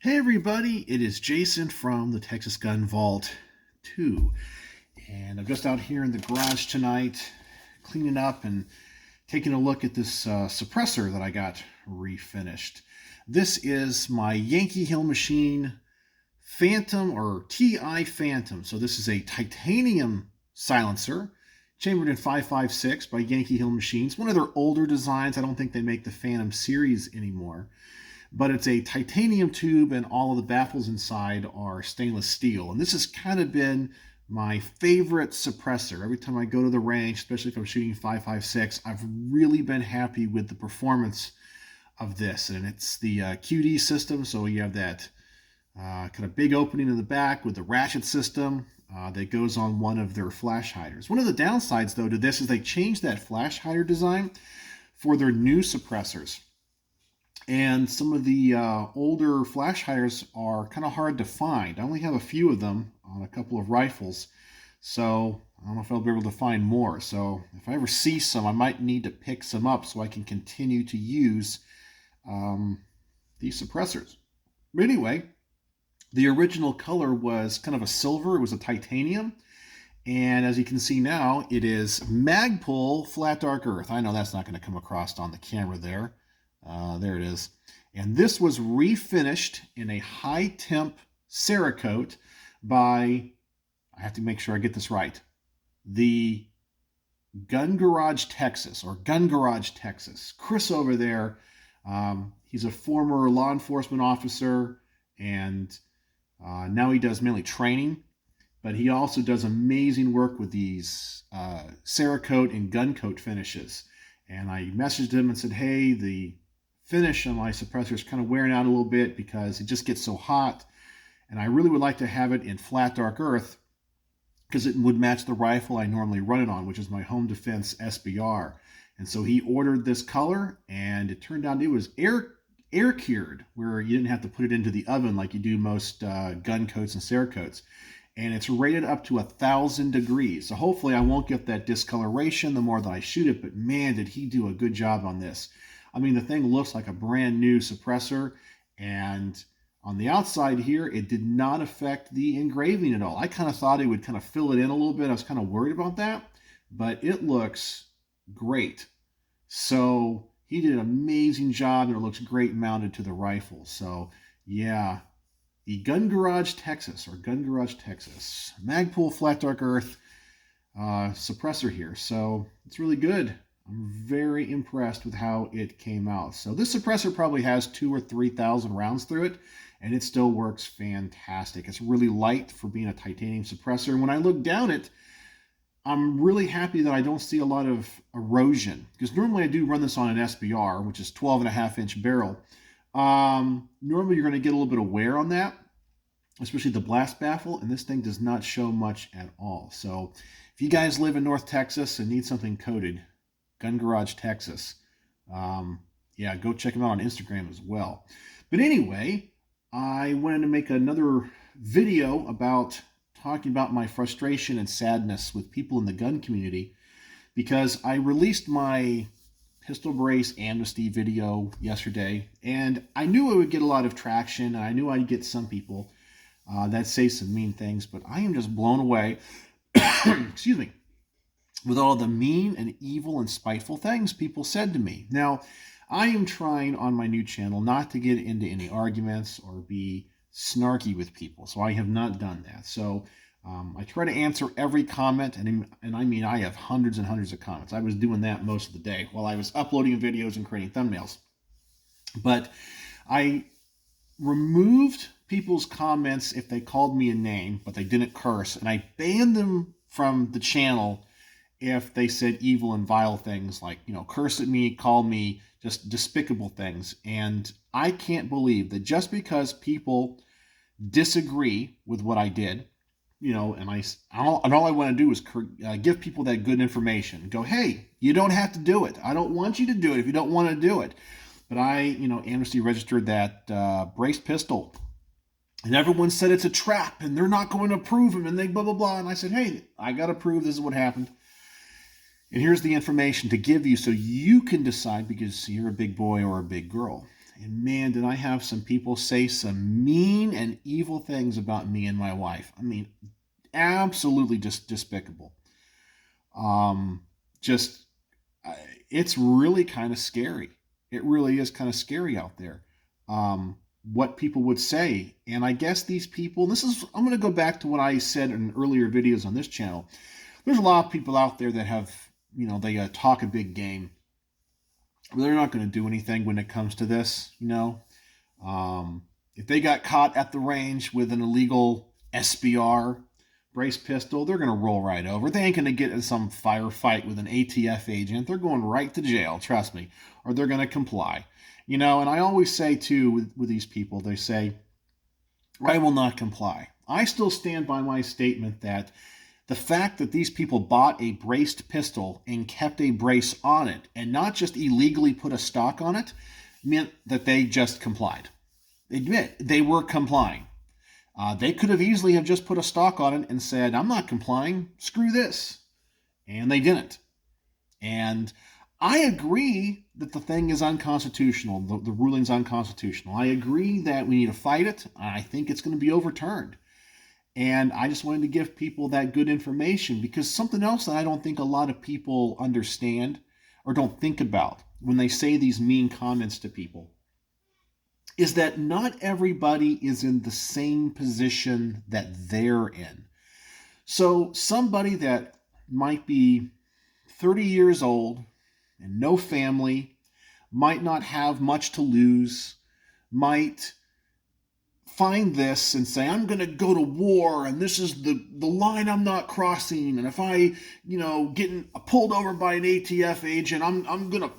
Hey everybody, it is Jason from the Texas Gun Vault 2. And I'm just out here in the garage tonight cleaning up and taking a look at this suppressor that I got refinished. This is my Yankee Hill Machine Phantom or TI Phantom. So this is a titanium silencer chambered in 5.56 by Yankee Hill Machines. One of their older designs. I don't think they make the Phantom series anymore. But it's a titanium tube and all of the baffles inside are stainless steel. And this has kind of been my favorite suppressor. Every time I go to the range, especially if I'm shooting 5.56, I've really been happy with the performance of this. And it's the QD system, so you have that kind of big opening in the back with the ratchet system that goes on one of their flash hiders. One of the downsides, though, to this is they changed that flash hider design for their new suppressors. And some of the older flash hiders are kind of hard to find. I only have a few of them on a couple of rifles, so I don't know if I'll be able to find more. So if I ever see some, I might need to pick some up so I can continue to use these suppressors. But anyway, the original color was kind of a silver. It was a titanium. And as you can see now, it is Magpul Flat Dark Earth. I know that's not going to come across on the camera there. There it is. And this was refinished in a high temp Cerakote by, I have to make sure I get this right, the Gun Garage Texas, or Gun Garage Texas. Chris over there, he's a former law enforcement officer, and now he does mainly training, but he also does amazing work with these Cerakote and gun coat finishes. And I messaged him and said, hey, the finish on my suppressor is kind of wearing out a little bit because it just gets so hot, and I really would like to have it in flat dark earth because it would match the rifle I normally run it on, which is my Home Defense SBR. And so he ordered this color, and it turned out it was air cured, where you didn't have to put it into the oven like you do most gun coats and Cerakotes. And it's rated up to 1,000 degrees. So hopefully I won't get that discoloration the more that I shoot it, but man, did he do a good job on this. I mean, the thing looks like a brand new suppressor, and on the outside here, it did not affect the engraving at all. I kind of thought it would kind of fill it in a little bit. I was kind of worried about that, but it looks great. So he did an amazing job, and it looks great mounted to the rifle. So yeah, the Gun Garage Texas, or Gun Garage Texas Magpul Flat Dark Earth suppressor here. So it's really good. I'm very impressed with how it came out. So this suppressor probably has 2,000 or 3,000 rounds through it, and it still works fantastic. It's really light for being a titanium suppressor. And when I look down it, I'm really happy that I don't see a lot of erosion, because normally I do run this on an SBR, which is 12.5-inch barrel. Normally you're going to get a little bit of wear on that, especially the blast baffle, and this thing does not show much at all. So if you guys live in North Texas and need something coated, Gun Garage Texas. Yeah, go check them out on Instagram as well. But anyway, I wanted to make another video about talking about my frustration and sadness with people in the gun community, because I released my pistol brace amnesty video yesterday, and I knew it would get a lot of traction, and I knew I'd get some people that say some mean things, but I am just blown away, excuse me, with all the mean and evil and spiteful things people said to me. Now, I am trying on my new channel not to get into any arguments or be snarky with people, so I have not done that. So I try to answer every comment, and I mean, I have hundreds and hundreds of comments. I was doing that most of the day while I was uploading videos and creating thumbnails. But I removed people's comments if they called me a name, but they didn't curse, and I banned them from the channel if they said evil and vile things, like, you know, curse at me, call me just despicable things. And I can't believe that just because people disagree with what I did, you know, and all I want to do is give people that good information. Go, hey, you don't have to do it. I don't want you to do it if you don't want to do it. But I, you know, amnesty registered that braced pistol, and everyone said it's a trap, and they're not going to prove him, and they blah blah blah. And I said, hey, I got to prove this is what happened. And here's the information to give you so you can decide, because you're a big boy or a big girl. And man, did I have some people say some mean and evil things about me and my wife. I mean, absolutely just despicable. Um, just, it's really kind of scary. It really is kind of scary out there. What people would say. And I guess these people, I'm going to go back to what I said in earlier videos on this channel. There's a lot of people out there that have, they talk a big game. But they're not going to do anything when it comes to this, If they got caught at the range with an illegal SBR brace pistol, they're going to roll right over. They ain't going to get in some firefight with an ATF agent. They're going right to jail, trust me, or they're going to comply. And I always say, too, with these people, they say, I will not comply. I still stand by my statement that the fact that these people bought a braced pistol and kept a brace on it and not just illegally put a stock on it meant that they just complied. They admit they were complying. They could have easily have just put a stock on it and said, I'm not complying, screw this. And they didn't. And I agree that the thing is unconstitutional. The ruling's unconstitutional. I agree that we need to fight it. I think it's going to be overturned. And I just wanted to give people that good information, because something else that I don't think a lot of people understand or don't think about when they say these mean comments to people is that not everybody is in the same position that they're in. So somebody that might be 30 years old and no family, might not have much to lose, might find this and say, I'm going to go to war and this is the line I'm not crossing. And if I, getting pulled over by an ATF agent, I'm going to,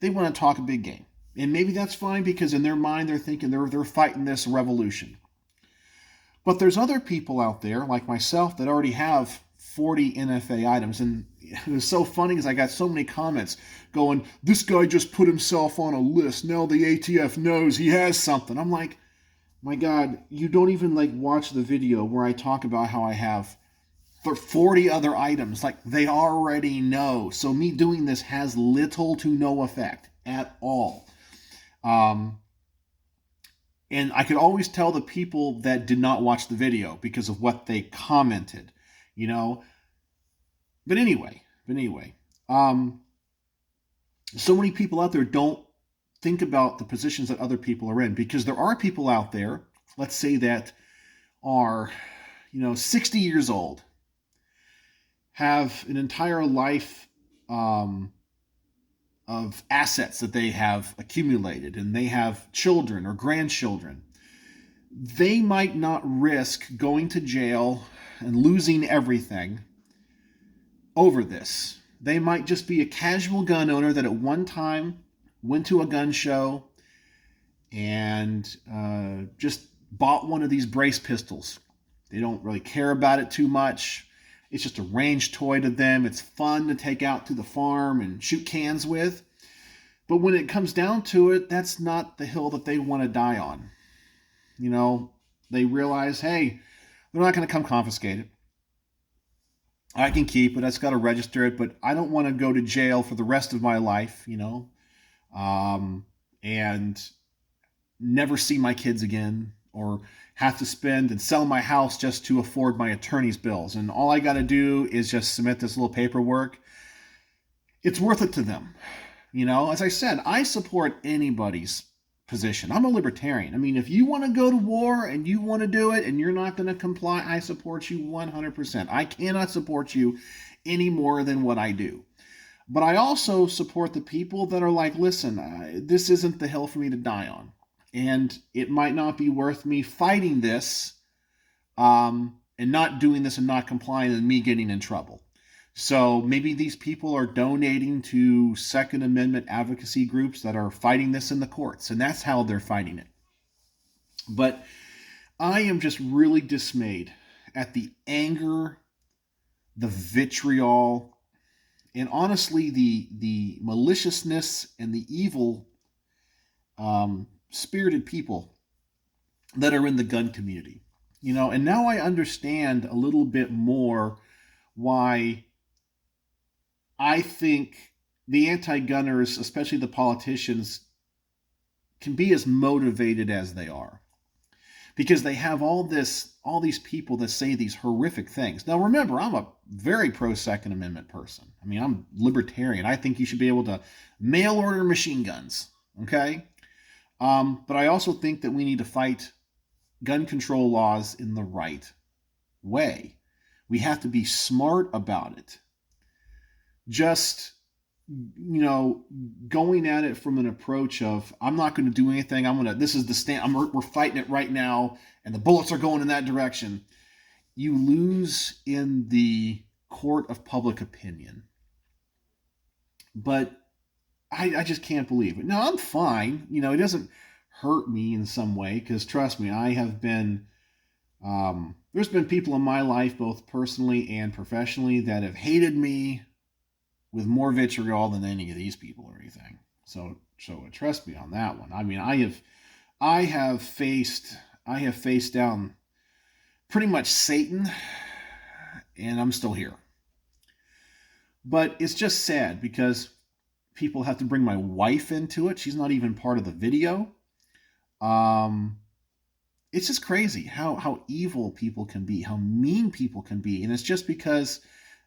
they want to talk a big game. And maybe that's fine, because in their mind, they're thinking they're fighting this revolution. But there's other people out there like myself that already have 40 NFA items. And it was so funny because I got so many comments going, this guy just put himself on a list. Now the ATF knows he has something. I'm like, my God, you don't even watch the video where I talk about how I have 40 other items. They already know. So me doing this has little to no effect at all. And I could always tell the people that did not watch the video because of what they commented, But anyway, so many people out there don't think about the positions that other people are in, because there are people out there, let's say, that are, 60 years old, have an entire life of assets that they have accumulated, and they have children or grandchildren. They might not risk going to jail and losing everything over this. They might just be a casual gun owner that at one time went to a gun show and just bought one of these brace pistols. They don't really care about it too much. It's just a range toy to them. It's fun to take out to the farm and shoot cans with. But when it comes down to it, that's not the hill that they want to die on. They realize, hey, they're not going to come confiscate it. I can keep it. I just got to register it, but I don't want to go to jail for the rest of my life, and never see my kids again, or have to spend and sell my house just to afford my attorney's bills. And all I got to do is just submit this little paperwork. It's worth it to them. As I said, I support anybody's position. I'm a libertarian. I mean, if you want to go to war and you want to do it and you're not going to comply, I support you 100%. I cannot support you any more than what I do. But I also support the people that are like, listen, this isn't the hill for me to die on. And it might not be worth me fighting this and not doing this and not complying and me getting in trouble. So maybe these people are donating to Second Amendment advocacy groups that are fighting this in the courts, and that's how they're fighting it. But I am just really dismayed at the anger, the vitriol, and honestly the maliciousness and the evil spirited people that are in the gun community. And now I understand a little bit more why I think the anti-gunners, especially the politicians, can be as motivated as they are, because they have all these people that say these horrific things. Now remember, I'm a very pro Second Amendment person. I mean, I'm libertarian. I think you should be able to mail order machine guns, okay? But I also think that we need to fight gun control laws in the right way. We have to be smart about it. Just, going at it from an approach of, I'm not going to do anything. This is the stand. We're fighting it right now, and the bullets are going in that direction. You lose in the court of public opinion. But I just can't believe it. No, I'm fine. It doesn't hurt me in some way, because trust me, I have been, there's been people in my life, both personally and professionally, that have hated me with more vitriol than any of these people or anything. So trust me on that one. I mean, I have faced down pretty much Satan, and I'm still here. But it's just sad because people have to bring my wife into it. She's not even part of the video. It's just crazy how evil people can be, how mean people can be. And it's just because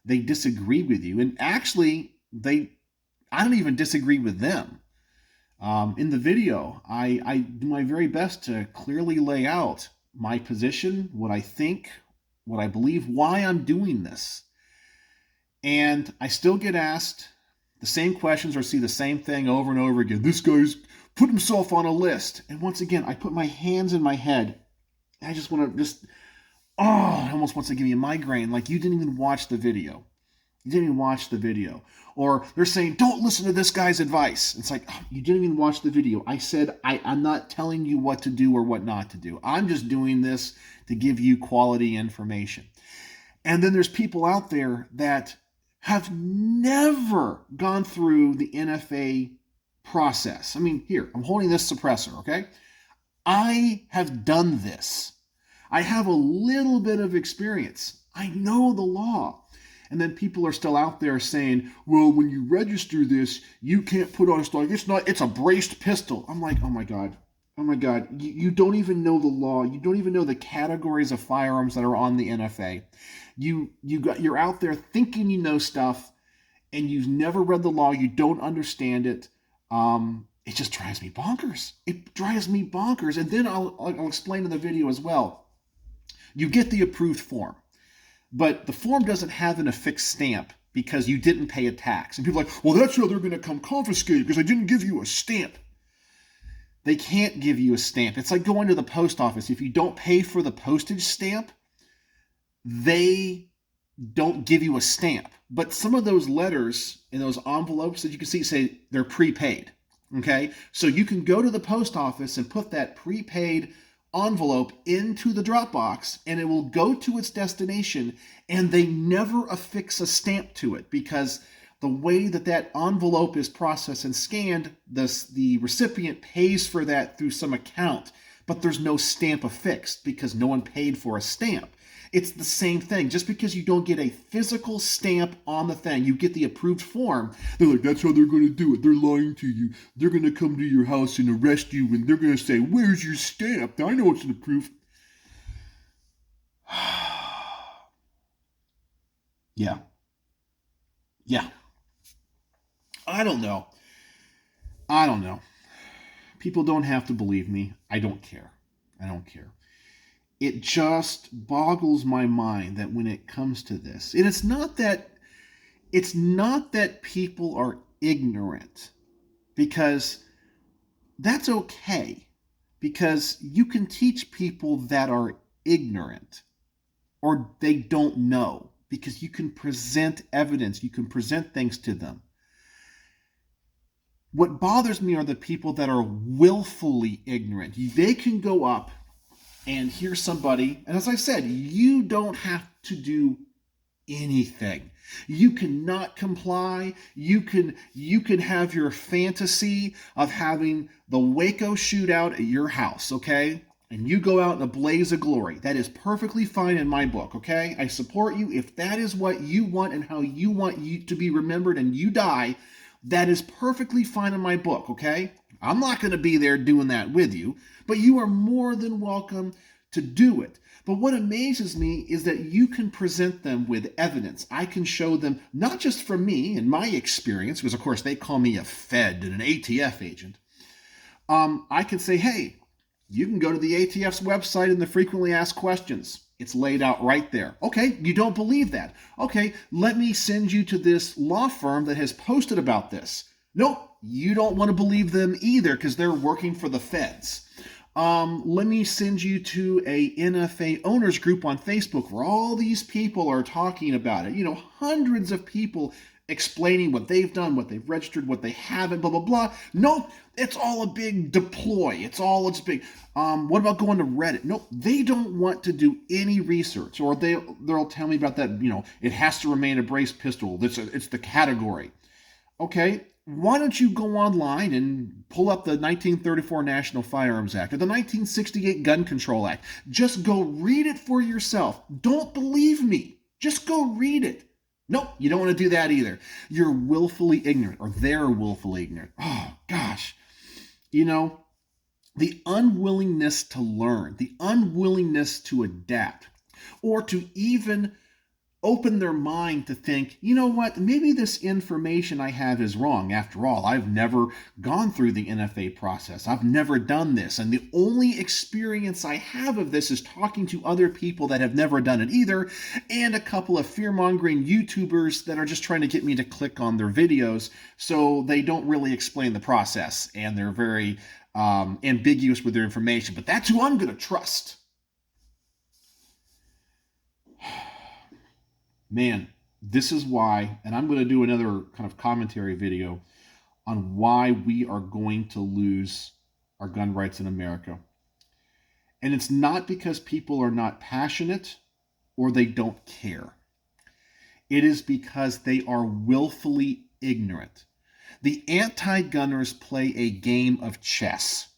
they disagree with you. And actually, I don't even disagree with them. In the video, I do my very best to clearly lay out my position, what I think, what I believe, why I'm doing this. And I still get asked the same questions or see the same thing over and over again. This guy's put himself on a list. And once again, I put my hands in my head. I just want to it almost wants to give me a migraine. Like, you didn't even watch the video. You didn't even watch the video. Or they're saying, don't listen to this guy's advice. It's like, you didn't even watch the video. I said, I'm not telling you what to do or what not to do. I'm just doing this to give you quality information. And then there's people out there that have never gone through the NFA process. I mean, here, I'm holding this suppressor, okay? I have done this. I have a little bit of experience. I know the law. And then people are still out there saying, well, when you register this, you can't put on a stock. It's a braced pistol. I'm like, oh my God. You don't even know the law. You don't even know the categories of firearms that are on the NFA. You're out there thinking you know stuff, and you've never read the law. You don't understand it. It just drives me bonkers. It drives me bonkers. And then I'll explain in the video as well. You get the approved form, but the form doesn't have an affixed stamp because you didn't pay a tax. And people are like, well, that's how they're going to come confiscate because I didn't give you a stamp. They can't give you a stamp. It's like going to the post office. If you don't pay for the postage stamp, they don't give you a stamp. But some of those letters in those envelopes that you can see say they're prepaid. Okay? So you can go to the post office and put that prepaid envelope into the drop box, and it will go to its destination, and they never affix a stamp to it because the way that envelope is processed and scanned, the recipient pays for that through some account, but there's no stamp affixed because no one paid for a stamp. It's the same thing. Just because you don't get a physical stamp on the thing, you get the approved form. They're like, that's how they're going to do it. They're lying to you. They're going to come to your house and arrest you, and they're going to say, where's your stamp? I know it's an approved. Yeah. I don't know. People don't have to believe me. I don't care. It just boggles my mind that when it comes to this, and it's not that people are ignorant, because that's okay, because you can teach people that are ignorant or they don't know, because you can present evidence, you can present things to them. What bothers me are the people that are willfully ignorant. They can go up and hear somebody, and as I said, you don't have to do anything. You cannot comply. You can have your fantasy of having the Waco shootout at your house, okay? And you go out in a blaze of glory. That is perfectly fine in my book, okay? I support you. If that is what you want and how you want you to be remembered and you die, that is perfectly fine in my book, okay? I'm not going to be there doing that with you, but you are more than welcome to do it. But what amazes me is that you can present them with evidence. I can show them, not just from me and my experience, because of course they call me a Fed and an ATF agent. I can say, hey, you can go to the ATF's website and the frequently asked questions. It's laid out right there. Okay, you don't believe that. Okay, let me send you to this law firm that has posted about this. Nope, you don't want to believe them either because they're working for the feds. Let me send you to a NFA owners group on Facebook where all these people are talking about it. You know, hundreds of people explaining what they've done, what they've registered, what they haven't, blah, blah, blah. Nope, it's all a big deploy. It's big. What about going to Reddit? Nope, they don't want to do any research, or they'll tell me about that, you know, it has to remain a brace pistol. It's the category. Okay, why don't you go online and pull up the 1934 National Firearms Act or the 1968 Gun Control Act? Just go read it for yourself. Don't believe me. Just go read it. Nope, you don't want to do that either. You're willfully ignorant, or they're willfully ignorant. Oh, gosh. You know, the unwillingness to learn, the unwillingness to adapt, or to even open their mind to think, you know what, maybe this information I have is wrong. After all, I've never gone through the NFA process. I've never done this. And the only experience I have of this is talking to other people that have never done it either, and a couple of fear-mongering YouTubers that are just trying to get me to click on their videos, so they don't really explain the process, and they're very ambiguous with their information. But that's who I'm going to trust. Man, this is why, and I'm going to do another kind of commentary video on why we are going to lose our gun rights in America. And it's not because people are not passionate or they don't care. It is because they are willfully ignorant. The anti-gunners play a game of chess.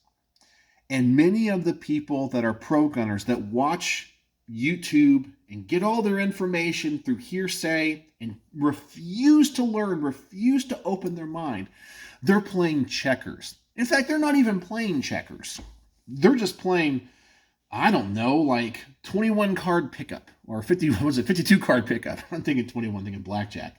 And many of the people that are pro-gunners that watch YouTube and get all their information through hearsay and refuse to learn, refuse to open their mind, they're playing checkers. In fact, they're not even playing checkers. They're just playing, I don't know, like 21 card pickup or 52 card pickup. I'm thinking 21, thinking blackjack.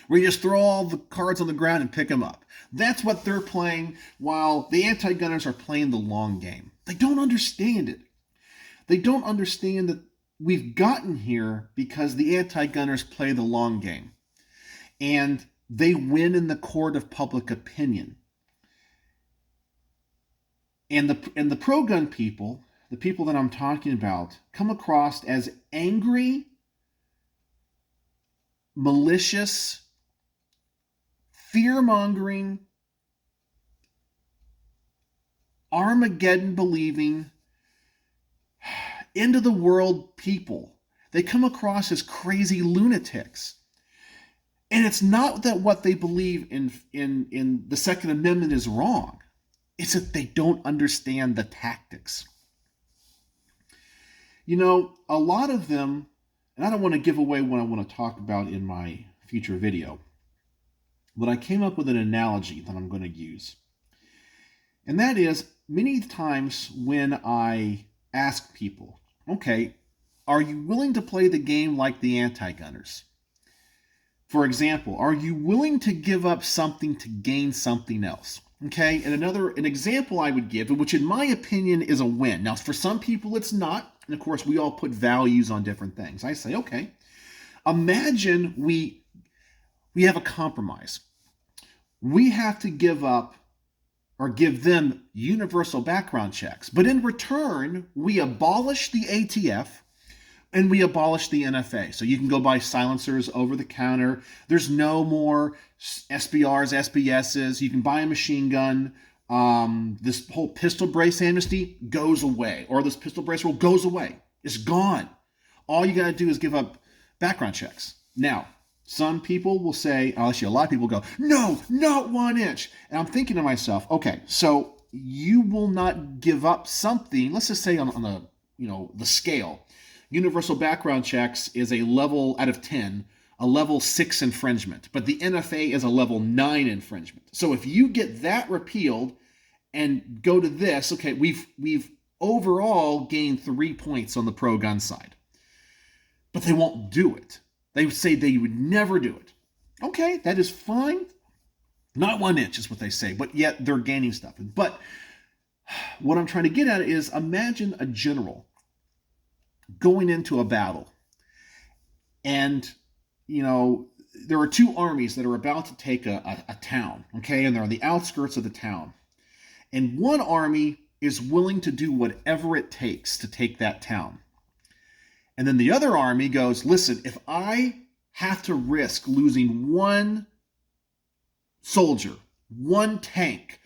Where you just throw all the cards on the ground and pick them up. That's what they're playing, while the anti-gunners are playing the long game. They don't understand it. They don't understand that we've gotten here because the anti-gunners play the long game. And they win in the court of public opinion. And the pro-gun people, the people that I'm talking about, come across as angry, malicious, fear-mongering, Armageddon-believing, end of the world people. They come across as crazy lunatics. And it's not that what they believe in the Second Amendment is wrong. It's that they don't understand the tactics. You know, a lot of them, and I don't want to give away what I want to talk about in my future video, but I came up with an analogy that I'm going to use. And that is, many times when I ask people, okay, are you willing to play the game like the anti-gunners? For example, are you willing to give up something to gain something else? Okay, and an example I would give, which in my opinion is a win. Now, for some people it's not, and of course we all put values on different things. I say, okay, imagine we have a compromise. We have to give up or give them universal background checks, but in return, we abolish the ATF and we abolish the NFA. So you can go buy silencers over the counter. There's no more SBRs, SBSs. You can buy a machine gun. This whole pistol brace amnesty goes away, or this pistol brace rule goes away. It's gone. All you got to do is give up background checks. Now, some people will say, actually a lot of people go, no, not 1 inch. And I'm thinking to myself, okay, so you will not give up something, let's just say on the scale. Universal background checks is a level out of 10 a level 6 infringement, but the NFA is a level 9 infringement. So if you get that repealed and go to this, okay, we've overall gained 3 points on the pro-gun side. But they won't do it. They would say they would never do it. Okay, that is fine. Not 1 inch is what they say, but yet they're gaining stuff. But what I'm trying to get at is, imagine a general going into a battle, and there are 2 armies that are about to take a town, okay, and they're on the outskirts of the town, and one army is willing to do whatever it takes to take that town, and then the other army goes, listen, if I have to risk losing 1 soldier, 1 tank,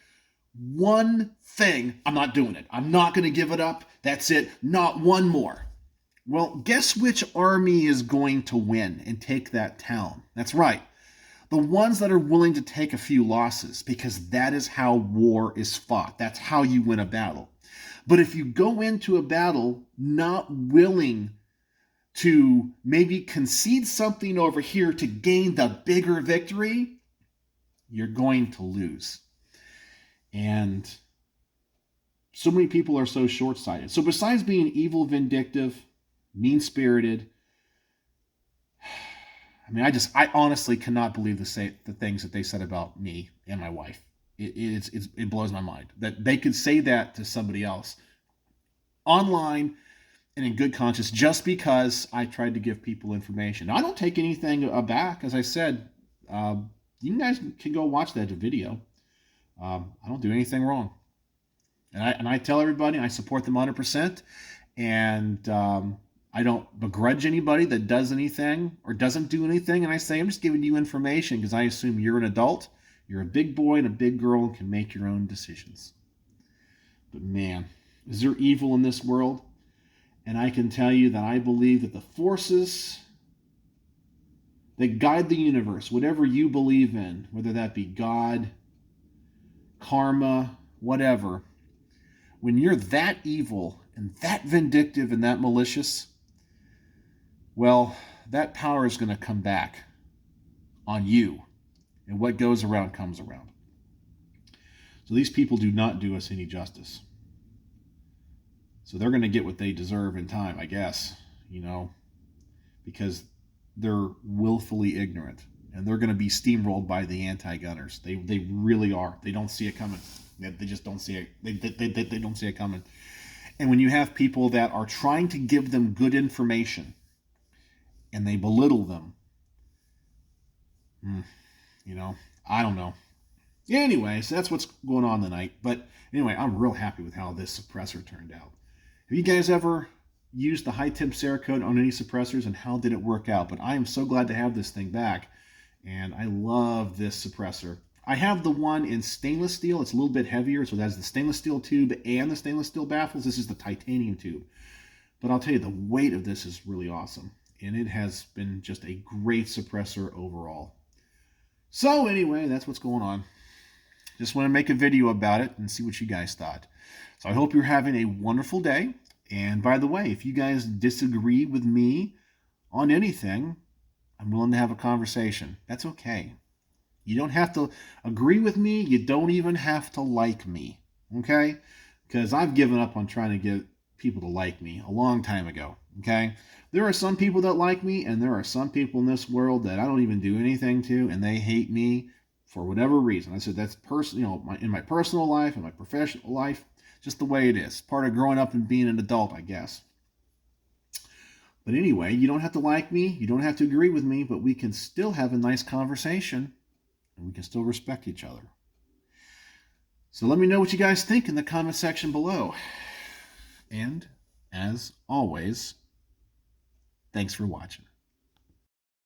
1 thing, I'm not doing it. I'm not going to give it up. That's it. Not 1 more. Well, guess which army is going to win and take that town? That's right. The ones that are willing to take a few losses, because that is how war is fought. That's how you win a battle. But if you go into a battle not willing to maybe concede something over here to gain the bigger victory, you're going to lose. And so many people are so short-sighted. So besides being evil, vindictive, mean-spirited, I honestly cannot believe the things that they said about me and my wife. It blows my mind that they could say that to somebody else online and in good conscience just because I tried to give people information. Now, I don't take anything back. As I said, you guys can go watch that video. I don't do anything wrong. And I tell everybody I support them 100%. And I don't begrudge anybody that does anything or doesn't do anything. And I say, I'm just giving you information because I assume you're an adult. You're a big boy and a big girl and can make your own decisions. But man, is there evil in this world? And I can tell you that I believe that the forces that guide the universe, whatever you believe in, whether that be God, karma, whatever, when you're that evil and that vindictive and that malicious, well, that power is going to come back on you. And what goes around comes around. So these people do not do us any justice. So they're going to get what they deserve in time, I guess, because they're willfully ignorant. And they're going to be steamrolled by the anti-gunners. They really are. They don't see it coming. They just don't see it. They don't see it coming. And when you have people that are trying to give them good information and they belittle them, I don't know. Anyway, so that's what's going on tonight. But anyway, I'm real happy with how this suppressor turned out. Have you guys ever used the high-temp Cerakote on any suppressors, and how did it work out? But I am so glad to have this thing back, and I love this suppressor. I have the one in stainless steel. It's a little bit heavier, so it has the stainless steel tube and the stainless steel baffles. This is the titanium tube. But I'll tell you, the weight of this is really awesome, and it has been just a great suppressor overall. So anyway, that's what's going on. Just want to make a video about it and see what you guys thought. So I hope you're having a wonderful day. And by the way, if you guys disagree with me on anything, I'm willing to have a conversation. That's okay. You don't have to agree with me. You don't even have to like me. Okay? Because I've given up on trying to get people to like me a long time ago. Okay? There are some people that like me, and there are some people in this world that I don't even do anything to, and they hate me for whatever reason. I said that's in my personal life, in my professional life, just the way it is. Part of growing up and being an adult, I guess. But anyway, you don't have to like me. You don't have to agree with me, but we can still have a nice conversation, and we can still respect each other. So let me know what you guys think in the comment section below. And as always, thanks for watching.